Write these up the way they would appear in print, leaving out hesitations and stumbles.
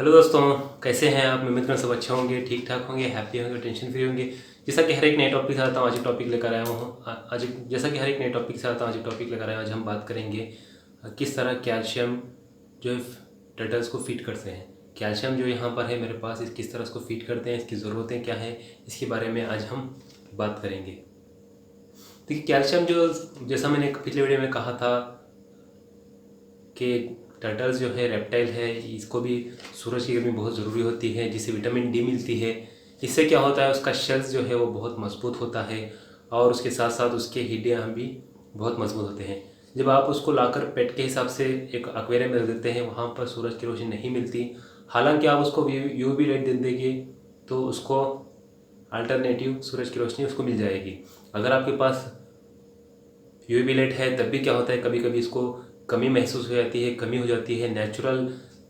Hello दोस्तों, कैसे हैं आप। मैं उम्मीद करता हूं सब अच्छे होंगे, ठीक ठाक होंगे, हैप्पी होंगे, टेंशन फ्री होंगे। जैसा कि हर एक नए टॉपिक के साथ आज एक टॉपिक लेकर आया हूँ आज जैसा कि हर एक नए टॉपिक के साथ आज एक टॉपिक लेकर आया हूं। आज हम बात करेंगे किस तरह कैल्शियम जो है टर्टल्स को फीड करते हैं। कैल्शियम जो यहाँ पर है मेरे पास, इस किस तरह इसको फीड करते हैं, इसकी ज़रूरतें क्या हैं, इसके बारे में आज हम बात करेंगे। देखिए, कैल्शियम जो जैसा मैंने पिछले वीडियो में कहा था कि टर्टल्स जो है रेप्टाइल है, इसको भी सूरज की गर्मी बहुत ज़रूरी होती है, जिससे विटामिन डी मिलती है। इससे क्या होता है, उसका शेल्स जो है वो बहुत मजबूत होता है और उसके साथ साथ उसके हड्डियाँ भी बहुत मजबूत होते हैं। जब आप उसको लाकर पेट के हिसाब से एक एक्वेरियम में रख देते हैं, वहाँ पर सूरज की रोशनी नहीं मिलती। हालांकि आप उसको यूवी लाइट दे देंगे तो उसको अल्टरनेटिव सूरज की रोशनी उसको मिल जाएगी। अगर आपके पास यूवी लाइट है तब भी क्या होता है, कभी कभी इसको कमी महसूस हो जाती है, कमी हो जाती है। नेचुरल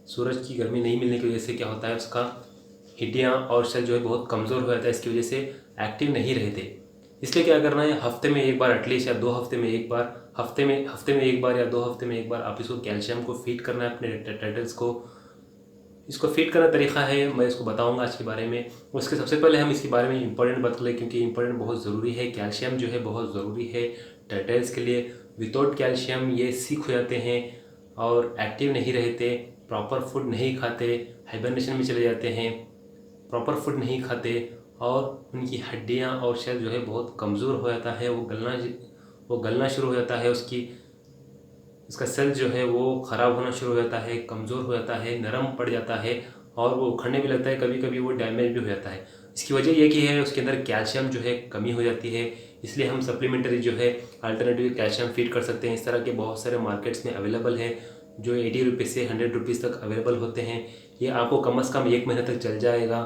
सूरज की गर्मी नहीं मिलने की वजह से क्या होता है, उसका हड्डियाँ और सेल जो है बहुत कमज़ोर हो जाता है। इसकी वजह से एक्टिव नहीं रहते। इसलिए क्या करना है, हफ्ते में एक बार एटलीस्ट या 2 हफ्ते में एक बार, हफ्ते में एक बार या 2 हफ्ते में एक बार आप इसको कैल्शियम को फीड करना है अपने टर्टल्स को। इसको फीड करना तरीका है, मैं इसको बताऊंगा आज के बारे में। उसके सबसे पहले हम इसके बारे में इंपॉर्टेंट बात करें, क्योंकि इंपॉर्टेंट बहुत ज़रूरी है। कैल्शियम जो है बहुत ज़रूरी है टर्टल्स के लिए। विदाउट कैल्शियम ये सिक हो जाते हैं और एक्टिव नहीं रहते, प्रॉपर फूड नहीं खाते, हाइबरनेशन में चले जाते हैं, प्रॉपर फूड नहीं खाते और उनकी हड्डियाँ और सेल जो है बहुत कमज़ोर हो जाता है। वो गलना शुरू हो जाता है, उसका सेल जो है वो ख़राब होना शुरू हो जाता है, कमज़ोर हो जाता है, नरम पड़ जाता है और वो उखड़ने भी लगता है। कभी कभी वो डैमेज भी हो जाता है। इसकी वजह ये कि है उसके अंदर कैल्शियम जो है कमी हो जाती है। इसलिए हम सप्लीमेंट्री जो है अल्टरनेटिव कैल्शियम फीड कर सकते हैं। इस तरह के बहुत सारे मार्केट्स में अवेलेबल है, जो 80 रुपीज़ से 100 रुपीज़ तक अवेलेबल होते हैं। ये आपको कम से कम 1 महीने तक चल जाएगा।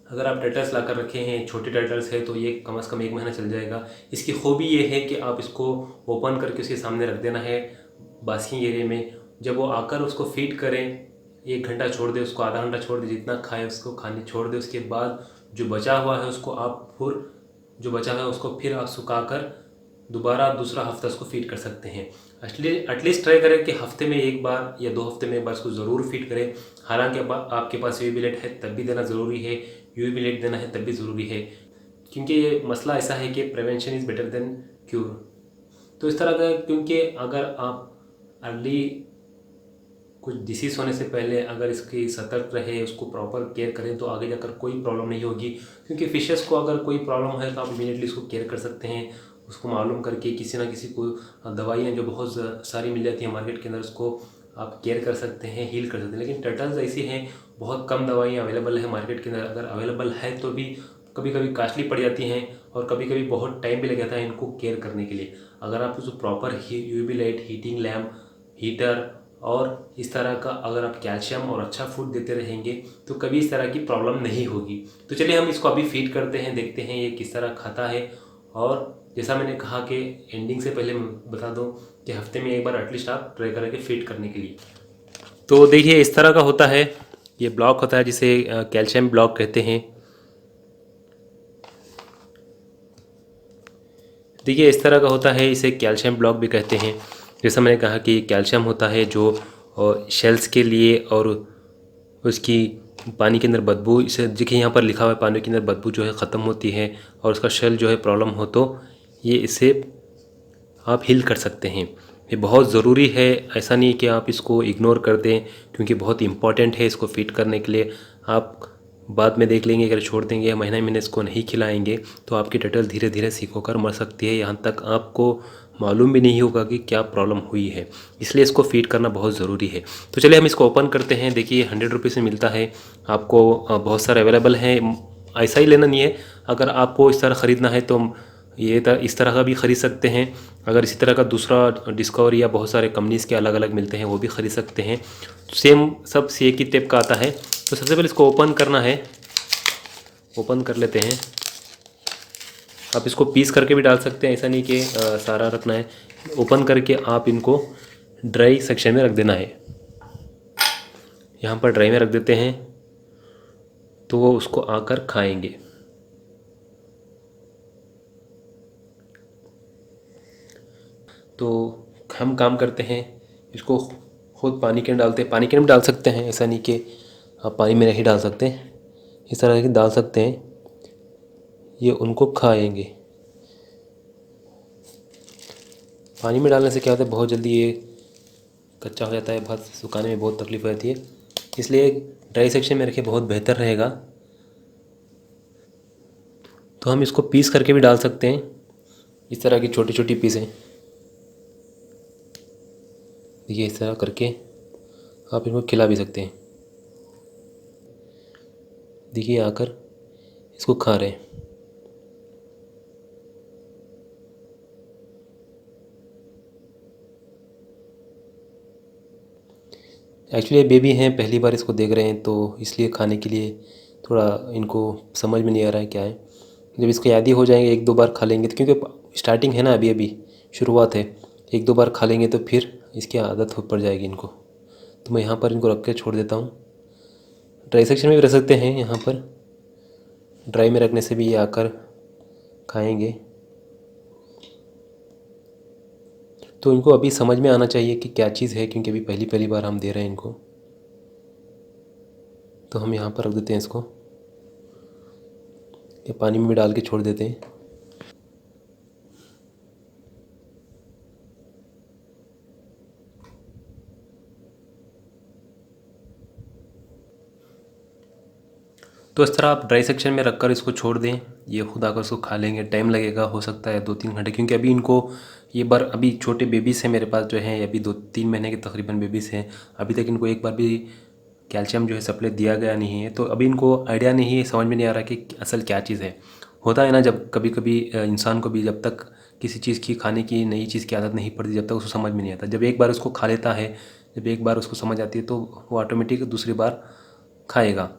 अगर आप टर्टल्स ला कर रखे हैं, छोटे टर्टल्स है, तो ये कम से कम 1 महीना चल जाएगा। इसकी खूबी ये है कि आप इसको ओपन करके उसके सामने रख देना है बास्किंग एरिया में। जब वो आकर उसको फीड करें, 1 घंटा छोड़ दे, उसको आधा घंटा छोड़ दे, जितना खाए उसको खाने छोड़ दे। उसके बाद जो बचा हुआ है उसको फिर आप सुखाकर दोबारा दूसरा हफ्ता उसको फीड कर सकते हैं। एटलीस्ट ट्राई करें कि हफ्ते में एक बार या 2 हफ्ते में एक बार इसको ज़रूर फीड करें। हालांकि आपके पास यूवी लाइट है तब भी देना ज़रूरी है, यूवी लाइट देना है तब भी ज़रूरी है, क्योंकि ये मसला ऐसा है कि prevention is better than cure. तो इस तरह का, क्योंकि अगर आप अर्ली कुछ डिसीज़ होने से पहले अगर इसकी सतर्क रहे, उसको प्रॉपर केयर करें, तो आगे जाकर कोई प्रॉब्लम नहीं होगी। क्योंकि फिशेस को अगर कोई प्रॉब्लम है तो आप इमीडिएटली उसको केयर कर सकते हैं। उसको मालूम करके किसी ना किसी को दवाइयाँ जो बहुत सारी मिल जाती हैं मार्केट के अंदर, उसको आप केयर कर सकते हैं, हील कर सकते हैं। लेकिन टर्टल्स ऐसी हैं, बहुत कम दवाइयाँ अवेलेबल है मार्केट के अंदर। अगर अवेलेबल है तो भी कभी कभी कास्टली पड़ जाती हैं और कभी कभी बहुत टाइम भी लग जाता है इनको केयर करने के लिए। अगर आप उसको proper UV light, heating lamp, heater और इस तरह का अगर आप कैल्शियम और अच्छा फूड देते रहेंगे तो कभी इस तरह की प्रॉब्लम नहीं होगी। तो चलिए हम इसको अभी फीड करते हैं, देखते हैं ये किस तरह खाता है। और जैसा मैंने कहा कि एंडिंग से पहले बता दूं कि हफ्ते में एक बार एटलीस्ट आप ट्राई करेंगे फीड करने के लिए। तो देखिए, इस तरह का होता है, ये ब्लॉक होता है जिसे कैल्शियम ब्लॉक कहते हैं। देखिए, इस तरह का होता है, इसे कैल्शियम ब्लॉक भी कहते हैं। जैसा मैंने कहा कि कैल्शियम होता है जो शेल्स के लिए, और उसकी पानी के अंदर बदबू, इसे देखिए यहाँ पर लिखा हुआ है पानी के अंदर बदबू जो है ख़त्म होती है और उसका शेल जो है प्रॉब्लम हो तो ये इसे आप हील कर सकते हैं। ये बहुत ज़रूरी है, ऐसा नहीं कि आप इसको इग्नोर कर दें, क्योंकि बहुत इंपॉर्टेंट है इसको फीड करने के लिए। आप बाद में देख लेंगे, अगर छोड़ देंगे, महीने इसको नहीं खिलाएंगे तो आपकी टर्टल धीरे धीरे सीख होकर मर सकती है। यहाँ तक आपको मालूम भी नहीं होगा कि क्या प्रॉब्लम हुई है। इसलिए इसको फीड करना बहुत ज़रूरी है। तो चलिए हम इसको ओपन करते हैं। देखिए, 100 रुपीज़ में मिलता है आपको, बहुत सारे अवेलेबल हैं। ऐसा ही लेना नहीं है, अगर आपको इस तरह ख़रीदना है तो इस तरह का भी ख़रीद सकते हैं। अगर इसी तरह का दूसरा डिस्कवरी या बहुत सारे कंपनीज़ के अलग अलग मिलते हैं वो भी ख़रीद सकते हैं। सेम सब एक ही टाइप का आता है। तो सबसे पहले इसको ओपन करना है, ओपन कर लेते हैं। आप इसको पीस करके भी डाल सकते हैं, ऐसा नहीं कि सारा रखना है। ओपन करके आप इनको ड्राई सेक्शन में रख देना है। यहाँ पर ड्राई में रख देते हैं तो वो उसको आकर खाएंगे। तो हम काम करते हैं, इसको खुद पानी के अंदर डालते हैं। पानी के अंदर डाल सकते हैं, ऐसा नहीं कि आप पानी में नहीं डाल सकते, इस तरह से डाल सकते हैं, ये उनको खाएंगे। पानी में डालने से क्या होता है, बहुत जल्दी ये कच्चा हो जाता है, बहुत सुखाने में बहुत तकलीफ हो जाती है, इसलिए ड्राई सेक्शन में रखे बहुत बेहतर रहेगा। तो हम इसको पीस करके भी डाल सकते हैं, इस तरह की छोटी छोटी पीसें, देखिए इस तरह करके आप इनको खिला भी सकते हैं। देखिए आकर इसको खा रहे हैं। एक्चुअली ये बेबी हैं, पहली बार इसको देख रहे हैं, तो इसलिए खाने के लिए थोड़ा इनको समझ में नहीं आ रहा है क्या है। जब इसको याद ही हो जाएंगे, एक दो बार खा लेंगे, तो क्योंकि स्टार्टिंग है ना, अभी अभी शुरुआत है, एक दो बार खा लेंगे तो फिर इसकी आदत हो पड़ जाएगी इनको। तो मैं यहाँ पर इनको रख के छोड़ देता हूँ। ड्राई सेक्शन में भी रख सकते हैं, यहाँ पर ड्राई में रखने से भी ये आकर खाएंगे। तो इनको अभी समझ में आना चाहिए कि क्या चीज़ है, क्योंकि अभी पहली पहली बार हम दे रहे हैं इनको। तो हम यहाँ पर रख देते हैं इसको, ये पानी में भी डाल के छोड़ देते हैं। तो इस तरह आप ड्राई सेक्शन में रखकर इसको छोड़ दें, ये खुद आकर उसको खा लेंगे। टाइम लगेगा, हो सकता है 2-3 घंटे, क्योंकि अभी इनको ये बार अभी छोटे बेबीज़ हैं मेरे पास जो हैं, अभी 2-3 महीने के तकरीबन बेबीज़ हैं। अभी तक इनको एक बार भी कैल्शियम जो है सप्लाई दिया गया नहीं है, तो अभी इनको आइडिया नहीं है, समझ में नहीं आ रहा कि असल क्या चीज़ है। होता है ना, जब कभी कभी इंसान को भी जब तक किसी चीज़ की खाने की नई चीज़ की आदत नहीं पड़ती, जब तक उसको समझ में नहीं आता। जब एक बार उसको खा लेता है, जब एक बार उसको समझ आती है, तो वो ऑटोमेटिक दूसरी बार खाएगा।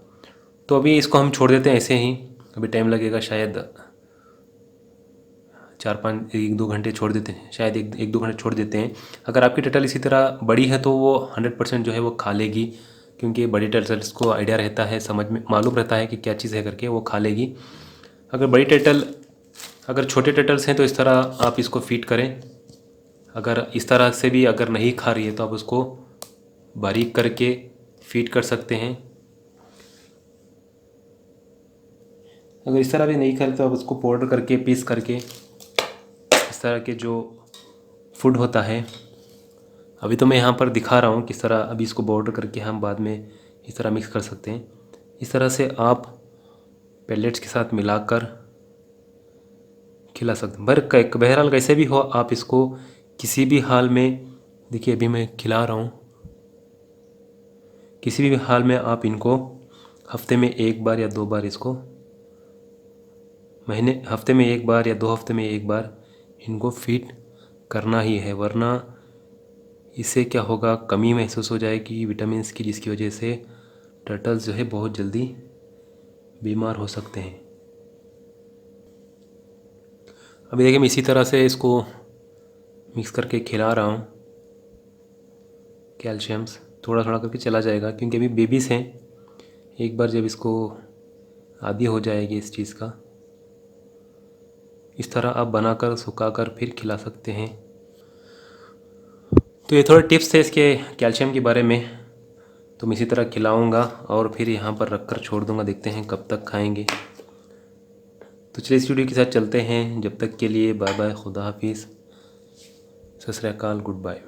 तो अभी इसको हम छोड़ देते हैं ऐसे ही, अभी टाइम लगेगा शायद 4-5 1-2 घंटे छोड़ देते हैं, शायद 1-2 घंटे छोड़ देते हैं। अगर आपकी टर्टल इसी तरह बड़ी है तो वो 100% जो है वो खा लेगी, क्योंकि बड़ी टर्टल्स को आइडिया रहता है, समझ में मालूम रहता है कि क्या चीज़ है करके, वो खा लेगी। अगर छोटे टर्टल्स हैं तो इस तरह आप इसको फीड करें। अगर इस तरह से भी अगर नहीं खा रही है तो आप उसको बारीक करके फीड कर सकते हैं। अगर इस तरह भी नहीं खाते तो आप उसको पाउडर करके, पीस करके, इस तरह के जो फूड होता है, अभी तो मैं यहाँ पर दिखा रहा हूँ किस तरह, अभी इसको पाउडर करके हम बाद में इस तरह मिक्स कर सकते हैं। इस तरह से आप पेलेट्स के साथ मिलाकर खिला सकते हैं। बहरहाल कैसे भी हो, आप इसको किसी भी हाल में, देखिए अभी मैं खिला रहा हूँ, किसी भी हाल में आप इनको हफ्ते में 1 बार या 2 बार, इसको हफ्ते में 1 बार या 2 हफ्ते में 1 बार इनको फीड करना ही है, वरना इससे क्या होगा, कमी महसूस हो जाएगी विटामिन्स की, जिसकी वजह से टर्टल्स जो है बहुत जल्दी बीमार हो सकते हैं। अभी देखिए मैं इसी तरह से इसको मिक्स करके खिला रहा हूँ। कैल्शियम्स थोड़ा थोड़ा करके चला जाएगा, क्योंकि अभी बेबीज़ हैं। एक बार जब इसको आदी हो जाएगी इस चीज़ का, इस तरह आप बनाकर सुखाकर फिर खिला सकते हैं। तो ये थोड़े टिप्स थे इसके कैल्शियम के बारे में। तो मैं इसी तरह खिलाऊंगा और फिर यहाँ पर रख कर छोड़ दूंगा, देखते हैं कब तक खाएंगे। तो चलिए इस वीडियो के साथ चलते हैं, जब तक के लिए बाय बाय, खुदा हाफिज़, सत श्री अकाल, गुड बाय।